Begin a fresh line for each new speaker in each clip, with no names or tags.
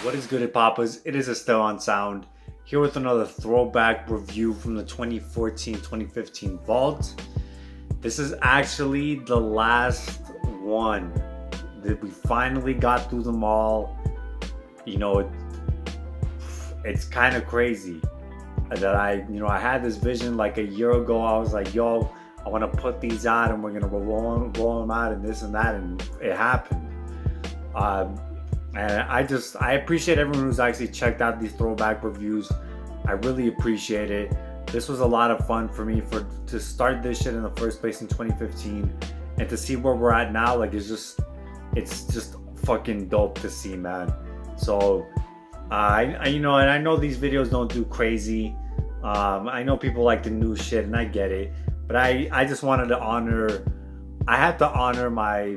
What is good, Hiphoppas? It is Esteban Xound here with another throwback review from the 2014-2015 vault. This is actually the last one that we finally got through them all. You know, it's kind of crazy that I had this vision like a year ago. I was like, yo, I want to put these out and we're gonna roll them out and this and that, and it happened. And I appreciate everyone who's actually checked out these throwback reviews. I really appreciate it. This was a lot of fun for me to start this shit in the first place in 2015, and to see where we're at now. Like it's just fucking dope to see, man. So and I know these videos don't do crazy. I know people like the new shit, and I get it. But I just wanted to honor. I had to honor my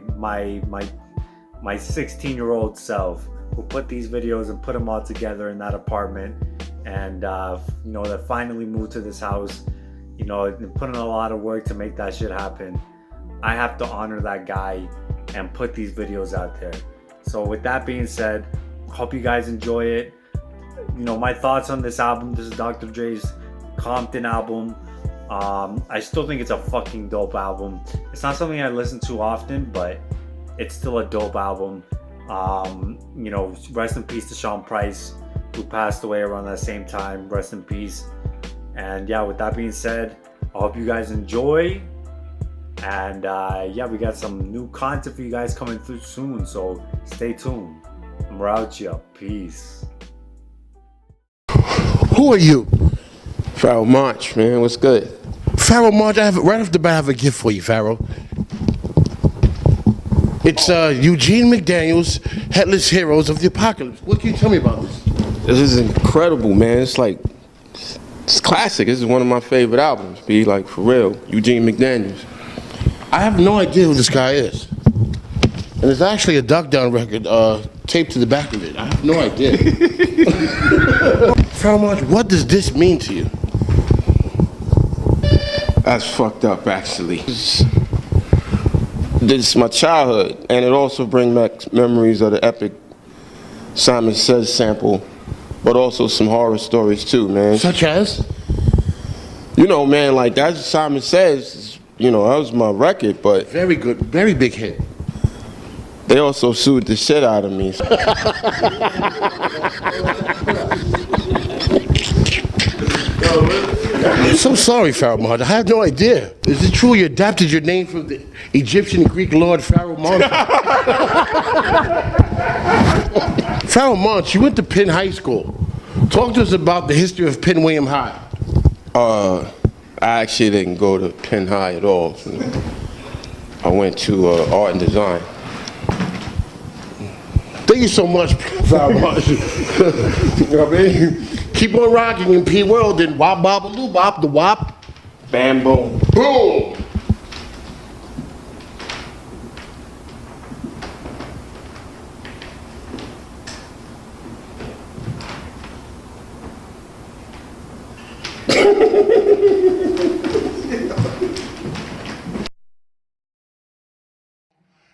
16-year-old self who put these videos and put them all together in that apartment, and that finally moved to this house, and put in a lot of work to make that shit happen. I have to honor that guy and put these videos out there. So with that being said, hope you guys enjoy it. My thoughts on this album. This is Dr. Dre's Compton album. I still think it's a fucking dope album. It's not something I listen to often, but it's still a dope album. Rest in peace to Sean Price, who passed away around that same time. Rest in peace. And yeah, with that being said, I hope you guys enjoy. And we got some new content for you guys coming through soon, so stay tuned. And we're out here. Peace.
Who are you?
Pharoah Monch, man. What's good?
Pharoah Monch, right off the bat, I have a gift for you, Pharoah. It's Eugene McDaniel's Headless Heroes of the Apocalypse. What can you tell me about this?
This is incredible, man. It's classic. This is one of my favorite albums. Be like, for real. Eugene McDaniel's.
I have no idea who this guy is. And there's actually a Duck Down record taped to the back of it. I have no idea. Pharoah Monch, what does this mean to you?
That's fucked up, actually. This is my childhood, and it also brings back memories of the epic Simon Says sample, but also some horror stories too, man.
Such as?
Man, like that Simon Says, that was my record, but...
Very good, very big hit.
They also sued the shit out of me.
I'm so sorry, Pharoah Monch. I have no idea. Is it true you adapted your name from the Egyptian Greek lord Pharaoh Monch? Pharoah Monch, you went to Penn High School. Talk to us about the history of Penn William High.
I actually didn't go to Penn High at all. I went to art and design.
Thank you so much, Pharoah Monch. You know what I mean? Keep on rocking in P World and wop bop a loo bop the wop.
Bam boom.
Boom!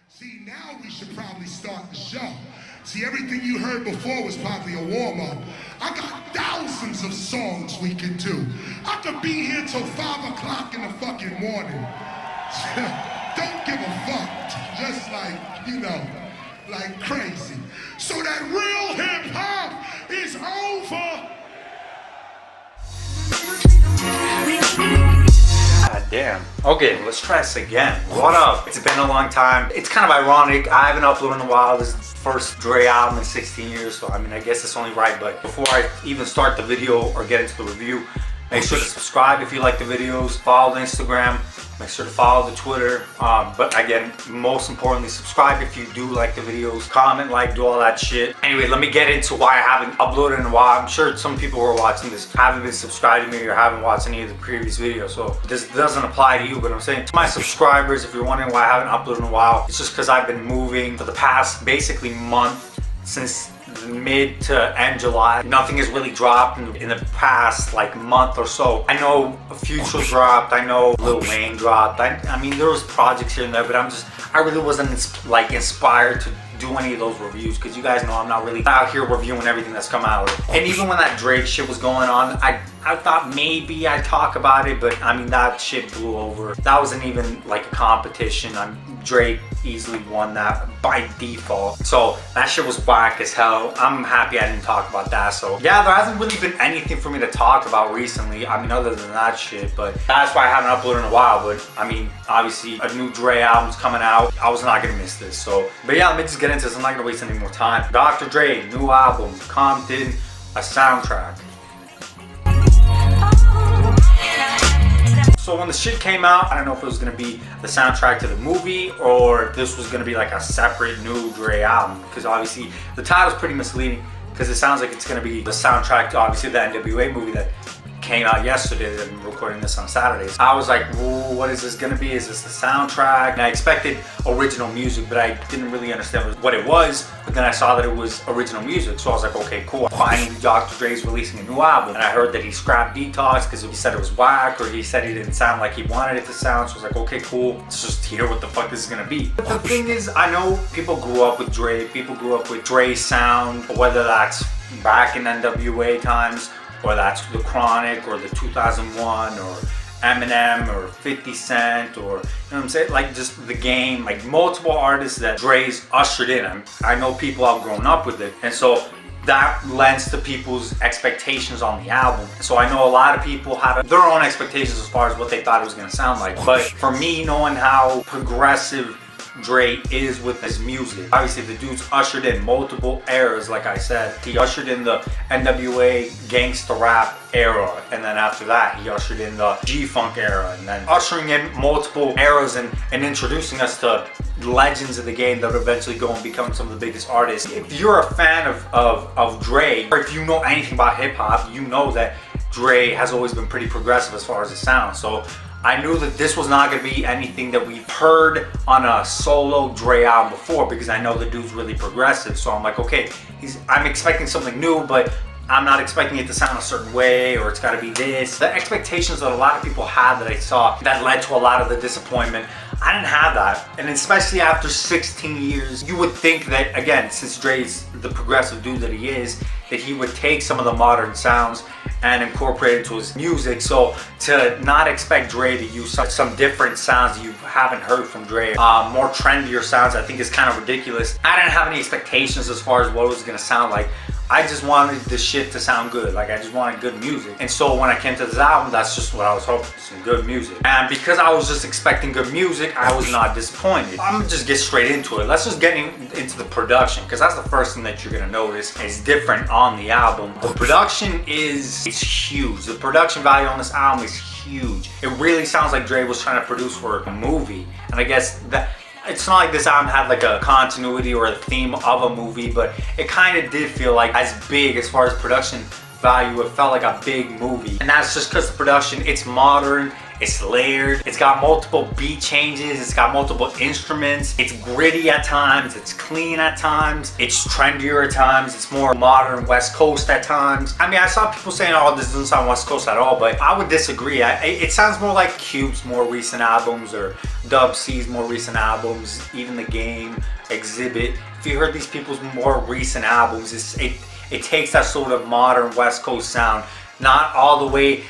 See, now we should probably start the show. See, everything you heard before was probably a warm-up. I got thousands of songs we could do. I could be here till 5 o'clock in the fucking morning. Don't give a fuck. Just like crazy. So that real hip-hop is over.
God damn. Okay, let's try this again. What up? It's been a long time. It's kind of ironic. I haven't uploaded in a while. This is the first Dre album in 16 years, so I guess it's only right. But before I even start the video or get into the review, make sure to subscribe if you like the videos. Follow the Instagram. Make sure to follow the Twitter. But again, most importantly, subscribe if you do like the videos. Comment, do all that shit. Anyway, let me get into why I haven't uploaded in a while. I'm sure some people who are watching this haven't been subscribed to me or haven't watched any of the previous videos. So this doesn't apply to you, but I'm saying to my subscribers, if you're wondering why I haven't uploaded in a while, it's just because I've been moving for the past basically month, since mid to end July. Nothing has really dropped in the past month or so. I know Future dropped, I know Lil Wayne dropped. I mean there was projects here and there, but I really wasn't inspired to do any of those reviews because you guys know I'm not really out here reviewing everything that's come out. And even when that Drake shit was going on, I thought maybe I'd talk about it, but I mean, that shit blew over. That wasn't even like a competition. Drake easily won that by default. So that shit was whack as hell. I'm happy I didn't talk about that. So yeah, there hasn't really been anything for me to talk about recently. I mean, other than that shit, but that's why I haven't uploaded in a while. But I mean, obviously a new Dre album's coming out. I was not gonna miss this. So, but yeah, let me just get into this. I'm not gonna waste any more time. Dr. Dre, new album, Compton, a soundtrack. So when the shit came out, I don't know if it was gonna be the soundtrack to the movie or if this was gonna be like a separate new Dre album. Because obviously the title's pretty misleading because it sounds like it's gonna be the soundtrack to obviously the NWA movie that came out yesterday. I'm recording this on Saturdays. I was like, whoa, what is this gonna be? Is this the soundtrack? And I expected original music, but I didn't really understand what it was. But then I saw that it was original music, so I was like, okay, cool. Finally, Dr. Dre's releasing a new album, and I heard that he scrapped Detox because he said it was whack, or he said he didn't sound like he wanted it to sound. So I was like, okay, cool. Let's just hear what the fuck this is gonna be. But the thing is, I know people grew up with Dre. People grew up with Dre's sound, whether that's back in NWA times, or that's the Chronic, or the 2001, or Eminem, or 50 Cent, or, you know what I'm saying? Like just the Game, like multiple artists that Dre's ushered in. I know people have grown up with it, and so that lends to people's expectations on the album. So I know a lot of people had their own expectations as far as what they thought it was gonna sound like. But for me, knowing how progressive Dre is with his music. Obviously the dude's ushered in multiple eras, like I said. He ushered in the NWA gangsta rap era, and then after that he ushered in the G-Funk era, and then ushering in multiple eras and introducing us to legends of the game that would eventually go and become some of the biggest artists. If you're a fan of Dre, or if you know anything about hip-hop, you know that Dre has always been pretty progressive as far as it sounds. So I knew that this was not going to be anything that we've heard on a solo Dre album before, because I know the dude's really progressive. So I'm like, okay, I'm expecting something new, but I'm not expecting it to sound a certain way, or it's got to be this. The expectations that a lot of people had that I saw that led to a lot of the disappointment, I didn't have that. And especially after 16 years, you would think that, again, since Dre's the progressive dude that he is, that he would take some of the modern sounds and incorporate it into his music. So to not expect Dre to use some different sounds that you haven't heard from Dre, more trendier sounds, I think is kind of ridiculous. I didn't have any expectations as far as what it was gonna sound like. I just wanted the shit to sound good. Like, I just wanted good music. And so when I came to this album, that's just what I was hoping, some good music. And because I was just expecting good music, I was not disappointed. I'm gonna just get straight into it. Let's just get into the production, because that's the first thing that you're gonna notice is different on the album. The production it's huge. The production value on this album is huge. It really sounds like Dre was trying to produce for a movie. And I guess that it's not like this album had like a continuity or a theme of a movie, but it kind of did feel like as big as far as production value. It felt like a big movie. And that's just because the production, it's modern, it's layered, it's got multiple beat changes, it's got multiple instruments, it's gritty at times, it's clean at times, it's trendier at times, it's more modern West Coast at times. I mean, I saw people saying, oh, this doesn't sound West Coast at all, but I would disagree. It sounds more like Cube's more recent albums, or Dub C's more recent albums, even The Game, Exhibit. If you heard these people's more recent albums, it takes that sort of modern West Coast sound, not all the way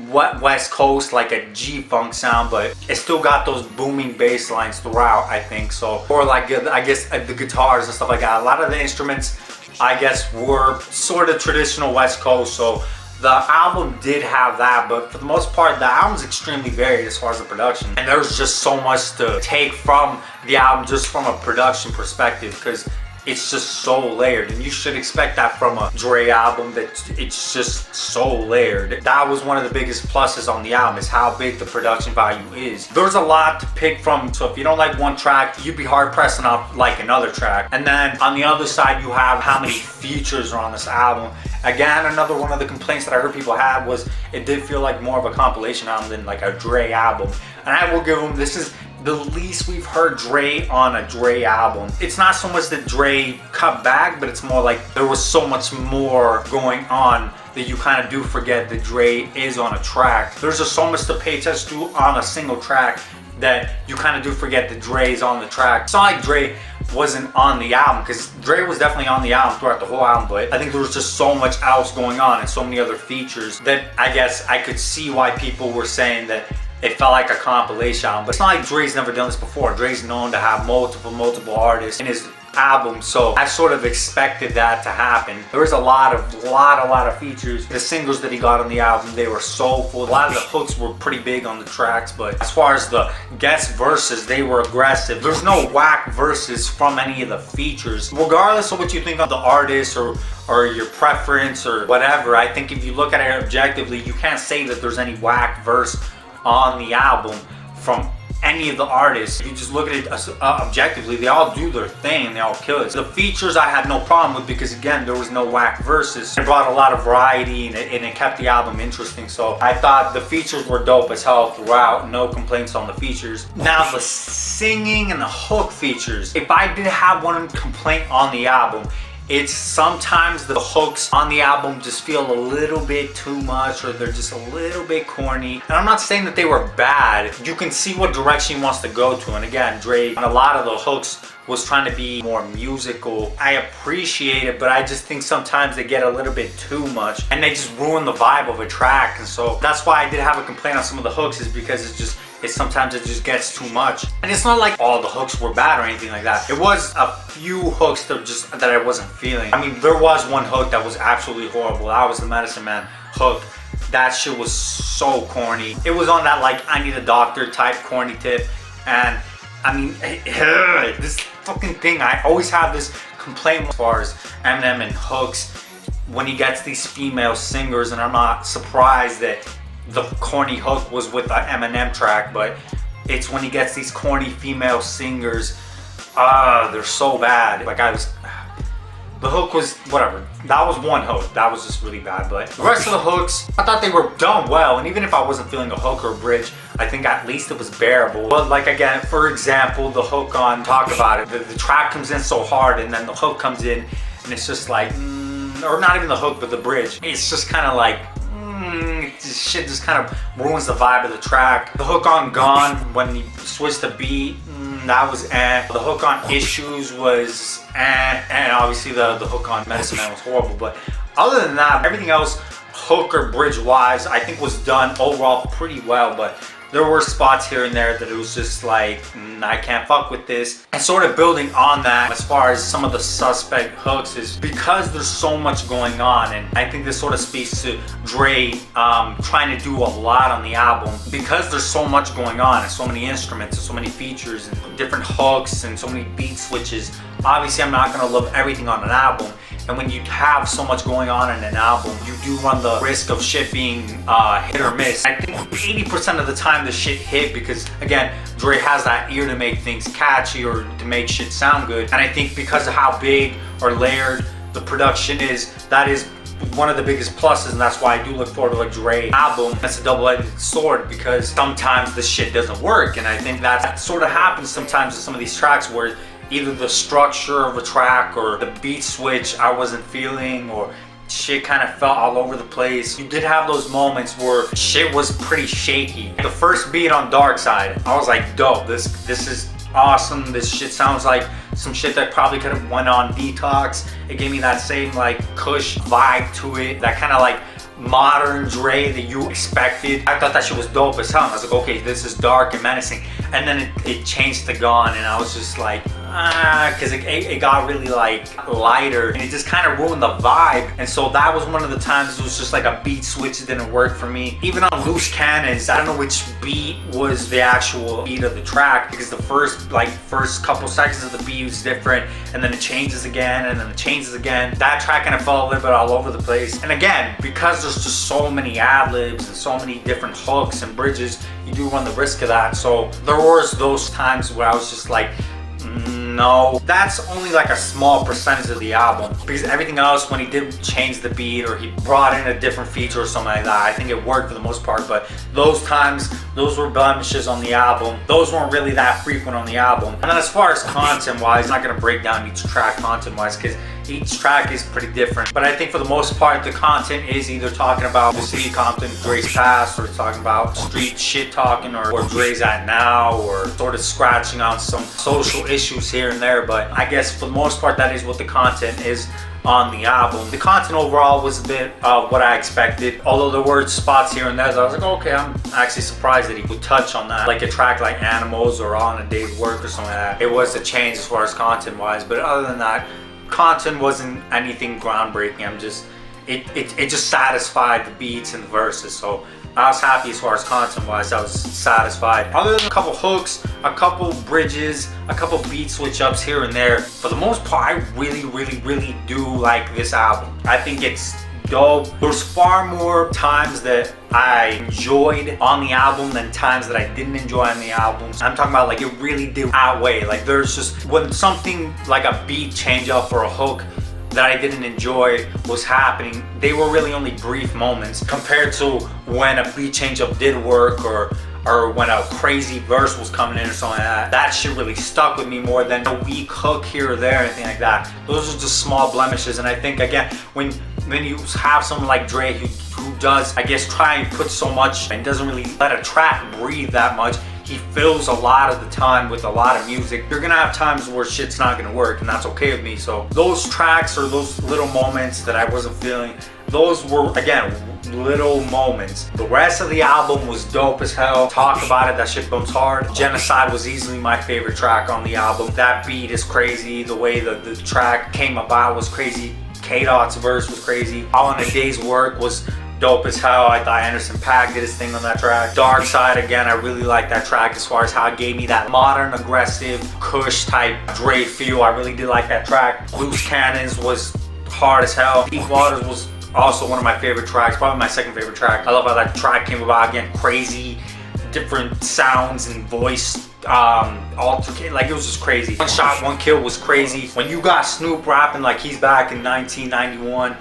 West Coast like a G-Funk sound, but it still got those booming bass lines throughout, I think. So, or like, I guess the guitars and stuff like that. A lot of the instruments, I guess, were sort of traditional West Coast. So the album did have that, but for the most part, the album's extremely varied as far as the production. And there's just so much to take from the album just from a production perspective, because it's just so layered, and you should expect that from a Dre album, that it's just so layered. That was one of the biggest pluses on the album, is how big the production value is. There's a lot to pick from, so if you don't like one track, you'd be hard pressed enough to like another track. And then on the other side, you have how many features are on this album. Again, another one of the complaints that I heard people have was it did feel like more of a compilation album than like a Dre album. And I will give them, this is the least we've heard Dre on a Dre album. It's not so much that Dre cut back, but it's more like there was so much more going on that you kind of do forget that Dre is on a track. There's just so much to pay attention to on a single track that you kind of do forget that Dre's on the track. It's not like Dre wasn't on the album, because Dre was definitely on the album throughout the whole album, but I think there was just so much else going on and so many other features that I guess I could see why people were saying that it felt like a compilation album. But it's not like Dre's never done this before. Dre's known to have multiple artists in his album, so I sort of expected that to happen. There was a lot of features. The singles that he got on the album, they were soulful. A lot of the hooks were pretty big on the tracks, but as far as the guest verses, they were aggressive. There's no whack verses from any of the features. Regardless of what you think of the artist or your preference or whatever, I think if you look at it objectively, you can't say that there's any whack verse on the album from any of the artists. If you just look at it objectively, they all do their thing, they all kill it. The features I had no problem with, because again, there was no whack verses. It brought a lot of variety and it kept the album interesting. So I thought the features were dope as hell throughout. No complaints on the features. Now the singing and the hook features, if I did have one complaint on the album, it's sometimes the hooks on the album just feel a little bit too much, or they're just a little bit corny. And I'm not saying that they were bad. You can see what direction he wants to go to. And again, Dre, on a lot of the hooks, was trying to be more musical. I appreciate it, but I just think sometimes they get a little bit too much and they just ruin the vibe of a track. And so that's why I did have a complaint on some of the hooks, is because sometimes it just gets too much. And it's not like all the hooks were bad or anything like that. It was a few hooks that I wasn't feeling. I mean, there was one hook that was absolutely horrible. That was the Medicine Man hook. That shit was so corny. It was on that like I Need a Doctor type corny tip. And I mean, this fucking thing, I always have this complaint as far as Eminem and hooks when he gets these female singers, and I'm not surprised that the corny hook was with the Eminem track, but it's when he gets these corny female singers, they're so bad. Like the hook was whatever. That was one hook. That was just really bad. But the rest of the hooks, I thought they were done well. And even if I wasn't feeling a hook or a bridge, I think at least it was bearable. But like again, for example, the hook on Talk About It, the track comes in so hard, and then the hook comes in, and it's just like, or not even the hook, but the bridge. It's just kind of like, this shit just kind of ruins the vibe of the track. The hook on Gone, when he switched the beat, that was eh. The hook on Issues was eh. And obviously the hook on Medicine Man was horrible. But other than that, everything else, hook or bridge wise, I think was done overall pretty well. But there were spots here and there that it was just like, I can't fuck with this. And sort of building on that, as far as some of the suspect hooks, is because there's so much going on, and I think this sort of speaks to Dre trying to do a lot on the album. Because there's so much going on, and so many instruments, and so many features, and different hooks, and so many beat switches, obviously I'm not gonna love everything on an album. And when you have so much going on in an album, you do run the risk of shit being hit or miss. I think 80% of the time the shit hit, because again, Dre has that ear to make things catchy or to make shit sound good. And I think because of how big or layered the production is, that is one of the biggest pluses, and that's why I do look forward to a Dre album. That's a double-edged sword, because sometimes the shit doesn't work. And I think that sort of happens sometimes with some of these tracks, where either the structure of a track or the beat switch I wasn't feeling, or shit kind of felt all over the place. You did have those moments where shit was pretty shaky. The first beat on Dark Side, I was like, dope, this is awesome. This shit sounds like some shit that probably could have went on Detox. It gave me that same like Kush vibe to it, that kind of like modern Dre that you expected. I thought that shit was dope as hell. I was like, okay, this is dark and menacing. And then it changed to Gone, and I was just like, because it got really like lighter, and it just kind of ruined the vibe. And so that was one of the times it was just like a beat switch that didn't work for me. Even on Loose Cannons, I don't know which beat was the actual beat of the track, because the first couple seconds of the beat was different, and then it changes again, and then it changes again. That track kind of fell a little bit all over the place. And again, because there's just so many ad-libs and so many different hooks and bridges, you do run the risk of that. So there was those times where I was just like, no. That's only like a small percentage of the album, because everything else, when he did change the beat or he brought in a different feature or something like that, I think it worked for the most part. But those times, those were blemishes on the album. Those weren't really that frequent on the album. And then as far as content wise, I'm not gonna break down each track content wise, because each track is pretty different. But I think for the most part, the content is either talking about the city of Compton, Dre's past, or talking about street shit talking, or where Dre's at now, or sort of scratching on some social issues here here and there, but I guess for the most part that is what the content is on the album. The content overall was a bit of what I expected, although there were spots here and there that I was like, okay, I'm actually surprised that he would touch on that, like a track like Animals or On a Day's Work or something like that. It was a change as far as content wise, but other than that, content wasn't anything groundbreaking. It just satisfied the beats and the verses, so I was happy as far as content wise. I was satisfied. Other than a couple hooks, a couple bridges, a couple beat switch ups here and there, for the most part I really do like this album. I think it's dope. There's far more times that I enjoyed on the album than times that I didn't enjoy on the album. I'm talking about like it really did outweigh. Like there's just when something like a beat change up or a hook that I didn't enjoy was happening, they were really only brief moments compared to when a beat change up did work, or when a crazy verse was coming in or something like that. That shit really stuck with me more than a weak hook here or there or anything like that. Those are just small blemishes, and I think again, when you have someone like Dre who does, I guess, try and put so much and doesn't really let a track breathe that much, he fills a lot of the time with a lot of music. You're gonna have times where shit's not gonna work, and that's okay with me. So those tracks or those little moments that I wasn't feeling, those were, again, little moments. The rest of the album was dope as hell. Talk about it, that shit bumps hard. Genocide was easily my favorite track on the album. That beat is crazy. The way the track came about was crazy. K-Dot's verse was crazy. All in a Day's Work was dope as hell. I thought Anderson .Paak did his thing on that track. Dark Side, again, I really like that track as far as how it gave me that modern, aggressive, Kush type Dre feel. I really did like that track. Loose Cannons was hard as hell. Deep Waters was also one of my favorite tracks, probably my second favorite track. I love how that track came about. Again, crazy, different sounds and voice altercate, like it was just crazy. One Shot, One Kill was crazy. When you got Snoop rapping like he's back in 1991,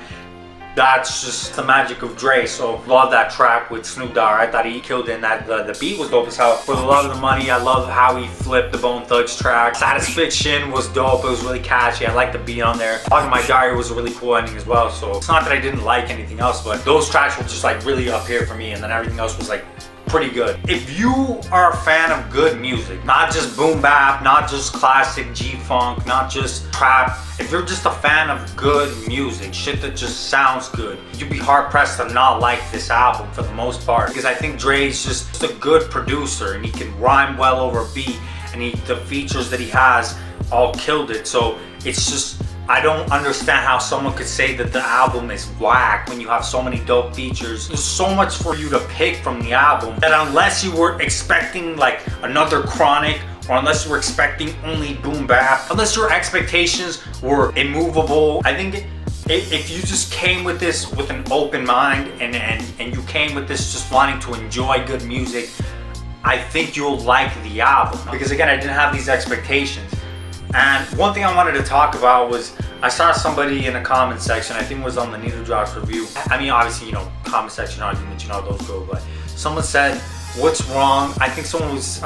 that's just the magic of Dre. So love that track with Snoop Dogg. I thought he killed it, and that the beat was dope as hell. For the Love of the Money, I love how he flipped the Bone Thugs track. Satisfaction was dope. It was really catchy. I liked the beat on there. Talking My Diary was a really cool ending as well. So it's not that I didn't like anything else, but those tracks were just like really up here for me, and then everything else was like pretty good. If you are a fan of good music, not just boom bap, not just classic G-funk, not just trap, if you're just a fan of good music, shit that just sounds good, you'd be hard pressed to not like this album for the most part, because I think Dre's just a good producer, and he can rhyme well over a beat, and the features that he has all killed it. So it's just, I don't understand how someone could say that the album is whack when you have so many dope features. There's so much for you to pick from the album that unless you were expecting like another Chronic, or unless you were expecting only boom bap, unless your expectations were immovable, I think if you just came with this with an open mind and you came with this just wanting to enjoy good music, I think you'll like the album. Because again, I didn't have these expectations. And one thing I wanted to talk about was, I saw somebody in a comment section, I think it was on the Needle Drops review. I mean, obviously, you know, comment section arguments, you know how those go, but someone said, what's wrong? I think someone was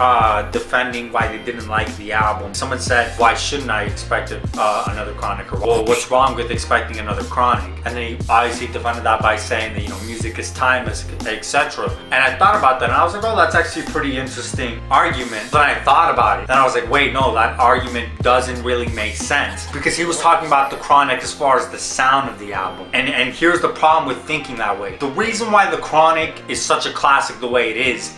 defending why they didn't like the album. Someone said, why shouldn't I expect another Chronic? Or, well, what's wrong with expecting another Chronic? And they obviously defended that by saying that, you know, music is timeless, etc. And I thought about that, and I was like, oh, that's actually a pretty interesting argument. Then I thought about it, and I was like, wait, no, that argument doesn't really make sense. Because he was talking about the Chronic as far as the sound of the album. And here's the problem with thinking that way. The reason why the Chronic is such a classic the way it is,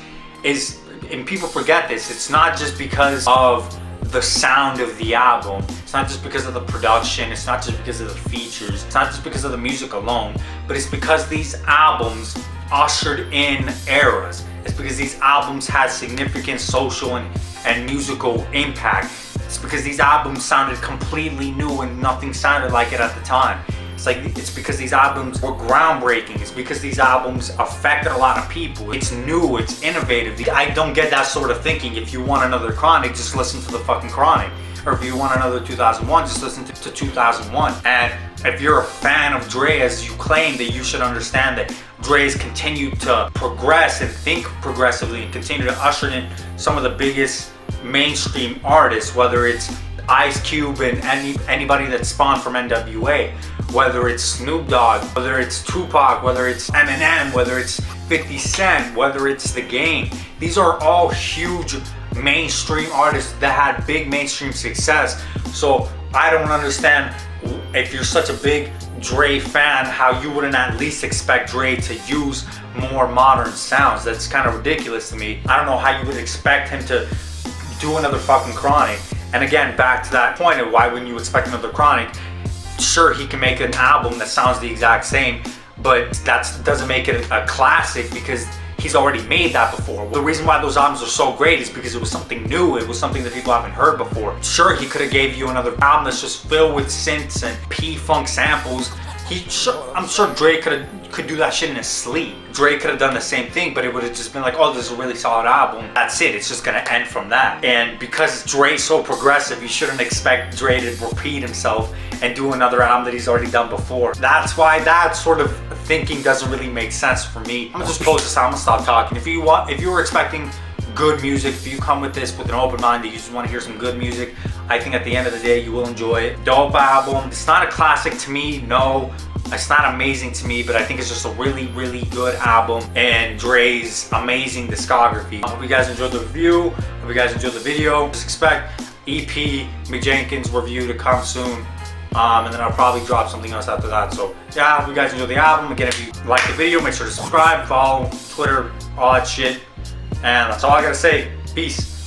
and people forget this, it's not just because of the sound of the album, it's not just because of the production, it's not just because of the features, it's not just because of the music alone, but it's because these albums ushered in eras. It's because these albums had significant social and musical impact. It's because these albums sounded completely new and nothing sounded like it at the time. It's because these albums were groundbreaking. It's because these albums affected a lot of people. It's new, it's innovative. I don't get that sort of thinking. If you want another Chronic, just listen to the fucking Chronic. Or if you want another 2001, just listen to 2001. And if you're a fan of Dre, as you claim, that you should understand that Dre has continued to progress and think progressively and continue to usher in some of the biggest mainstream artists, whether it's Ice Cube and anybody that spawned from NWA, whether it's Snoop Dogg, whether it's Tupac, whether it's Eminem, whether it's 50 Cent, whether it's The Game. These are all huge mainstream artists that had big mainstream success. So I don't understand, if you're such a big Dre fan, how you wouldn't at least expect Dre to use more modern sounds. That's kind of ridiculous to me. I don't know how you would expect him to do another fucking Chronic. And again, back to that point of why wouldn't you expect another Chronic? Sure, he can make an album that sounds the exact same, but that doesn't make it a classic because he's already made that before. The reason why those albums are so great is because it was something new. It was something that people haven't heard before. Sure, he could have gave you another album that's just filled with synths and P-Funk samples. I'm sure Dre could do that shit in his sleep. Dre could have done the same thing, but it would have just been like, oh, this is a really solid album. That's it. It's just gonna end from that. And because Dre's so progressive, you shouldn't expect Dre to repeat himself and do another album that he's already done before. That's why that sort of thinking doesn't really make sense for me. I'm gonna just close this out. I'm gonna stop talking. If you were expecting good music, if you come with this with an open mind that you just want to hear some good music, I think at the end of the day you will enjoy it. Dope album. It's not a classic to me, no. It's not amazing to me, but I think it's just a really, really good album and Dre's amazing discography. I hope you guys enjoyed the review. Hope you guys enjoyed the video. Just expect EP McJenkins review to come soon. And then I'll probably drop something else after that. So yeah, I hope you guys enjoyed the album. Again, if you like the video, make sure to subscribe, follow, Twitter, all that shit. And that's all I gotta say. Peace.